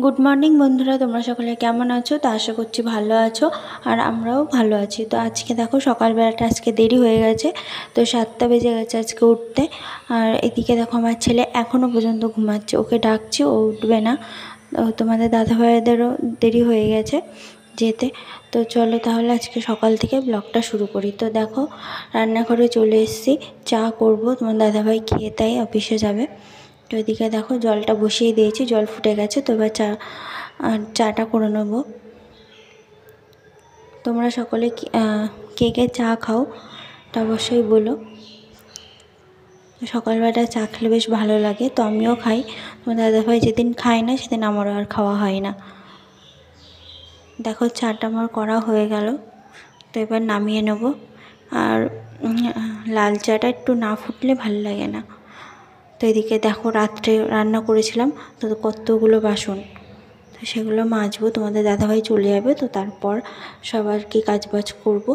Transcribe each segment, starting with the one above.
Good morning বন্ধুরা, তোমরা সকলে কেমন আছো? তো আশা করছি ভালো আছো, আর আমরাও ভালো আছি। তো আজকে দেখো সকালবেলাটা আজকে দেরি হয়ে গেছে, তো 7টা বেজে গেছে আজকে উঠতে। আর এদিকে দেখো আমার ছেলে এখনও পর্যন্ত ঘুমাচ্ছে, ওকে ডাকছি ও উঠবে না। তোমাদের দাদাভাইদেরও দেরি হয়ে গেছে যেতে। তো চলো তাহলে আজকে সকাল থেকে ব্লগটা শুরু করি। তো দেখো রান্নাঘরে চলে এসেছি, চা করব, তোমার দাদাভাই খেয়ে তাই অফিসে যাবে। তো এদিকে দেখো জলটা বসিয়ে দিয়েছি, জল ফুটে গেছে। তো এবার চাটা করে নেব। তোমরা সকলে কে কে চা খাও তা অবশ্যই বলো। সকালবেলা চা খেলে বেশ ভালো লাগে, তো আমিও খাই। তোমার দাদাভাই যেদিন খায় না সেদিন আমারও আর খাওয়া হয় না। দেখো চাটা আমার করা হয়ে গেল, তো এবার নামিয়ে নেব। আর লাল চাটা একটু না ফুটলে ভালো লাগে না। তো এদিকে দেখো রাত্রে রান্না করেছিলাম, তো কতগুলো বাসন, তো সেগুলো মাজবো। তোমাদের দাদাভাই চলে যাবে, তো তারপর সবার কি কাজবাজ করব।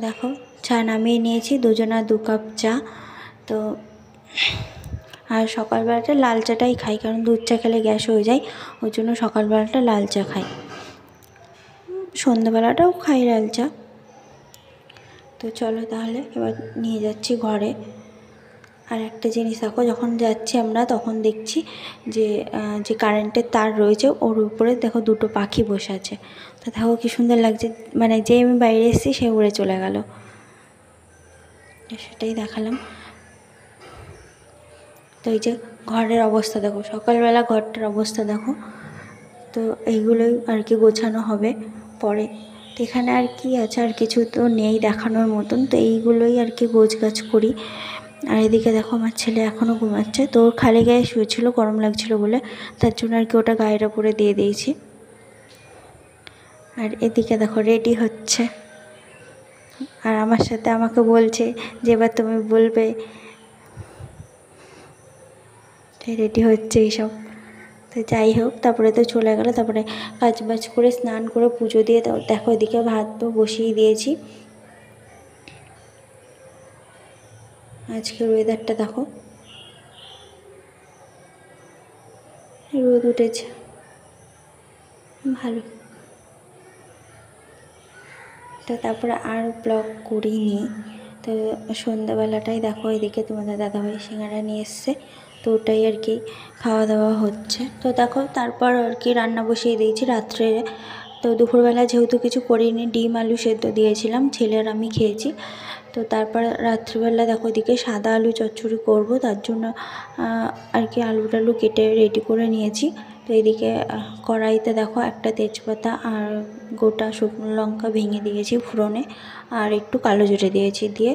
দেখো চা নামিয়ে নিয়েছি, দুজনা 2 কাপ চা। তো আর সকালবেলাটা লাল চাটাই খাই, কারণ দুধ চা খেলে গ্যাস হয়ে যায়, ওই জন্য সকালবেলাটা লাল চা খাই। সন্ধ্যাবেলাটাও খাই লাল চা। তো চলো তাহলে এবার নিয়ে যাচ্ছি ঘরে। আর একটা জিনিস দেখো, যখন যাচ্ছি আমরা তখন দেখছি যে কারেন্টের তার রয়েছে ওর উপরে দেখো 2টো পাখি বসে আছে। তো দেখো কি সুন্দর লাগছে, মানে যে আমি বাইরে এসেছি সে উড়ে চলে গেল, সেটাই দেখালাম। তো এই যে ঘরের অবস্থা দেখো, সকালবেলা ঘরটার অবস্থা দেখো। তো এইগুলোই আর কি গোছানো হবে পরে। তো এখানে আর কি আছে, আর কিছু তো নেই দেখানোর মতন, তো এইগুলোই আর কি গোছগাছ করি। আর এদিকে দেখো আমার ছেলে এখনও ঘুমাচ্ছে, তো ওর খালি গায়ে শুয়েছিল, গরম লাগছিল বলে, তার জন্য আর কি ওটা গায়ের ওপরে দিয়ে দিয়েছি। আর এদিকে দেখো রেডি হচ্ছে, আর আমার সাথে আমাকে বলছে যে এবার তুমি বলবে, রেডি হচ্ছে এইসব। তো যাই হোক, তারপরে তো চলে গেলো। তারপরে কাজবাজ করে স্নান করে পুজো দিয়ে দেখো এদিকে ভাত তো বসিয়ে দিয়েছি। আজকের ওয়েদারটা দেখো, রোদ উঠেছে, ভালো। তো তারপরে আর ব্লগ করিনি। তো সন্ধ্যাবেলাটাই দেখো এদিকে তোমাদের দাদাভাই সিঙ্গারা নিয়ে এসছে, তো ওটাই আর কি খাওয়া দাওয়া হচ্ছে। তো দেখো তারপর আর কি রান্না বসিয়ে দিয়েছি রাত্রে। তো দুপুরবেলা যেহেতু কিছু করিনি, ডিম আলু সেদ্ধ দিয়েছিলাম, ছেলের আমি খেয়েছি। তো তারপর রাত্রিবেলা দেখো এদিকে সাদা আলু চচ্চড়ি করব, তার জন্য আর কি আলু টালু কেটে রেডি করে নিয়েছি। তো এদিকে কড়াইতে দেখো একটা তেজপাতা আর গোটা শুকনো লঙ্কা ভেঙে দিয়েছি ফোড়নে, আর একটু কালো জিরে দিয়েছি। দিয়ে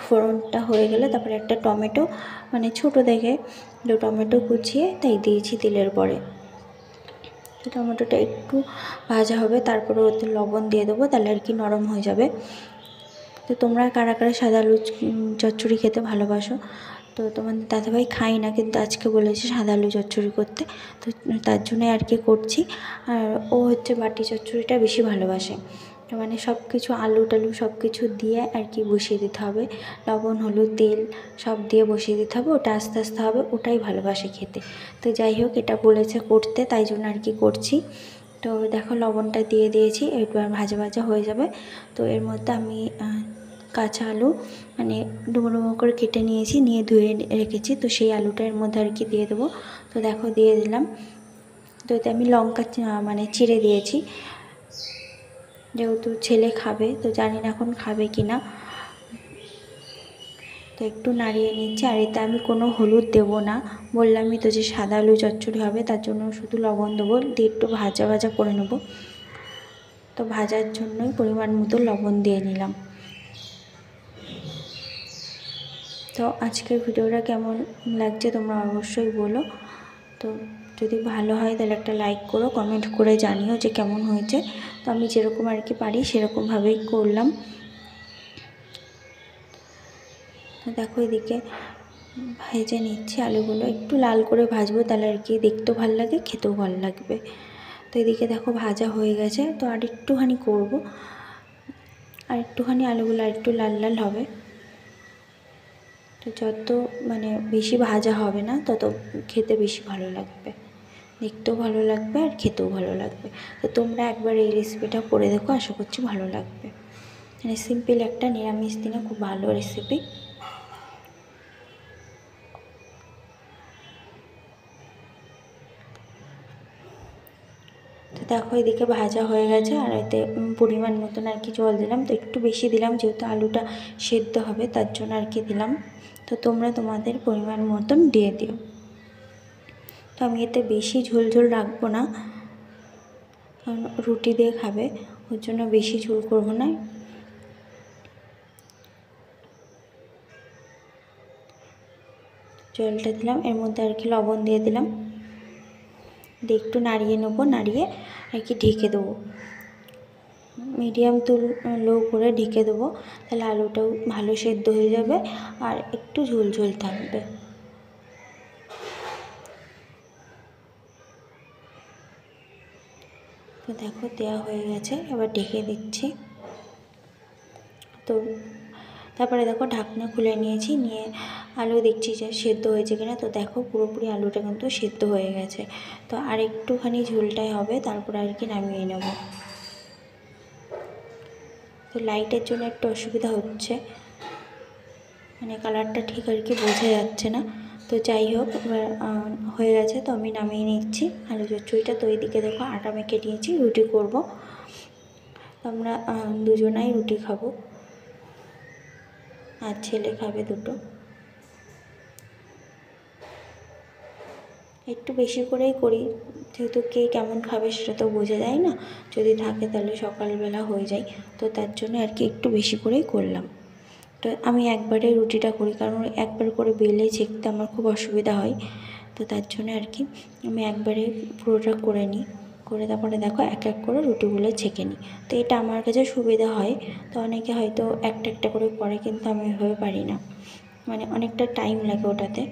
ফোড়নটা হয়ে গেলে তারপরে একটা টমেটো, মানে ছোটো দেখে টমেটো কুচিয়ে তাই দিয়েছি তেলের পরে। তো টমেটোটা একটু ভাজা হবে, তারপরে ওতে লবণ দিয়ে দেবো, তাহলে আর কি নরম হয়ে যাবে। তো তোমরা কারা কারা সাদা আলু চচ্চড়ি খেতে ভালোবাসো? তো তোমাদের দাদাভাই খাই না, কিন্তু আজকে বলেছে সাদা আলু চচ্চড়ি করতে, তো তার জন্যে আর কি করছি। আর ও হচ্ছে বাটি চচ্চড়িটা বেশি ভালোবাসে, মানে সব কিছু আলু টালু সব কিছু দিয়ে আর কি বসিয়ে দিতে হবে, লবণ হলুদ তেল সব দিয়ে বসিয়ে দিতে হবে, ওটা আস্তে আস্তে হবে, ওটাই ভালোবাসে খেতে। তো যাই হোক, এটা বলেছে করতে, তাই জন্য আর কি করছি। তো দেখো লবণটা দিয়ে দিয়েছি, এবার ভাজা ভাজা হয়ে যাবে। তো এর মধ্যে আমি কাঁচা আলু মানে ডুমো ডুমো করে কেটে নিয়েছি, নিয়ে ধুয়ে রেখেছি, তো সেই আলুটা এর মধ্যে আর কি দিয়ে দেবো। তো দেখো দিয়ে দিলাম। তো এতে আমি লঙ্কা মানে চিড়ে দিয়েছি, যেহেতু ছেলে খাবে, তো জানি না এখন খাবে কি না। তো একটু নাড়িয়ে নিচ্ছি, আর এতে আমি কোনো হলুদ দেবো না, বললামই তো যে সাদা আলু চচ্চড়ি হবে, তার জন্য শুধু লবণ দেবো, দিয়ে একটু ভাজা ভাজা করে নেব। তো ভাজার জন্যই পরিমাণ মতো লবণ দিয়ে নিলাম। তো আজকের ভিডিওটা কেমন লাগছে তোমরা অবশ্যই বলো। তো যদি ভালো হয় তাহলে একটা লাইক করো, কমেন্ট করে জানিও যে কেমন হয়েছে। তো আমি যেরকম আর কি পারি সেরকমভাবেই করলাম। তো দেখো এদিকে ভেজে নিচ্ছি আলুগুলো, একটু লাল করে ভাজবো, তাহলে আর কি দেখতেও ভালো লাগে, খেতেও ভালো লাগবে। তো এদিকে দেখো ভাজা হয়ে গেছে, তো আর একটুখানি করবো, আর একটুখানি আলুগুলো আর একটু লাল লাল হবে। যত মানে বেশি ভাজা হবে না তত খেতে বেশি ভালো লাগবে, দেখতেও ভালো লাগবে আর খেতেও ভালো লাগবে। তো তোমরা একবার এই রেসিপিটা করে দেখো, আশা করছি ভালো লাগবে। মানে সিম্পল একটা নিরামিষ দিনে খুব ভালো রেসিপি। তো দেখো এদিকে ভাজা হয়ে গেছে, আর এতে পরিমাণ মতন আর কি জল দিলাম। তো একটু বেশি দিলাম, যেহেতু আলুটা সেদ্ধ হবে তার জন্য আর কি দিলাম। তো তোমরা তোমাদের পরিমাণ মতন দিয়ে দিও। তো আমি এতে বেশি ঝোল ঝোল রাখবো না, কারণ রুটি দিয়ে খাবে, ওর জন্য বেশি ঝোল করবো না। জলটা দিলাম, এর মধ্যে আর কি লবণ দিয়ে দিলাম, দিয়ে একটু নাড়িয়ে নেবো, নাড়িয়ে আর কি ঢেকে দেবো। মিডিয়াম টু লো করে ঢেকে দেবো, তাহলে আলুটাও ভালো সেদ্ধ হয়ে যাবে আর একটু ঝোল ঝোল থাকবে। তো দেখো দেওয়া হয়ে গেছে, এবার ঢেকে দিচ্ছি। তো তারপরে দেখো ঢাকনা খুলে নিয়েছি, নিয়ে আলু দেখছি যে সেদ্ধ হয়েছে কিনা। তো দেখো পুরোপুরি আলুটা কিন্তু সেদ্ধ হয়ে গেছে। তো আর একটুখানি ঝোলটাই হবে, তারপরে আর কি নামিয়ে নেব। তো লাইটের জন্য একটু অসুবিধা হচ্ছে, মানে কালারটা ঠিক আর কি বোঝা যাচ্ছে না। তো যাই হোক, এবার হয়ে গেছে, তো আমি নামিয়ে নিচ্ছি আলু চচ্চড়িটা। তো এইদিকে দেখো আটা মেখে নিয়েছি, রুটি করব। আমরা দুজনাই রুটি খাবো, আর ছেলে খাবে দুটো। একটু বেশি করেই করি, যেহেতু কে কেমন খাবে সেটা তো বোঝা যায় না। যদি থাকে তাহলে সকালবেলা হয়ে যায়, তো তার জন্য আর কি একটু বেশি করেই করলাম। তো আমি একবারে রুটিটা করি, কারণ একবার করে বেলে ছেঁকতে আমার খুব অসুবিধা হয়। তো তার জন্য আর কি আমি একবারে পুরোটা করে নিই, করে তারপরে দেখো এক এক করে রুটিগুলো ছেঁকে নিই। তো এটা আমার কাছে সুবিধা হয়। তো অনেকে হয়তো একটা একটা করে করে, কিন্তু আমি এভাবে পারি না, মানে অনেকটা টাইম লাগে ওটাতে।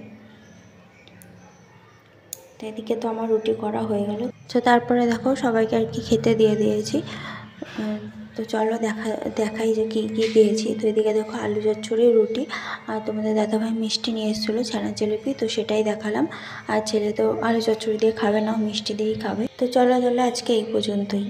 তো এদিকে তো আমার রুটি করা হয়ে গেল। তো তারপরে দেখো সবাইকে আর কি খেতে দিয়ে দিয়েছি। তো চলো দেখাই যে কী কী দিয়েছি। তো এদিকে দেখো আলু চচ্চড়ি, রুটি, আর তোমাদের দাদাভাই মিষ্টি নিয়ে এসেছিলো, ছানা জিলিপি, তো সেটাই দেখালাম। আর ছেলে তো আলু চচ্চড়ি দিয়ে খাবে না, মিষ্টি দিয়েই খাবে। তো চলো আজকে এই পর্যন্তই।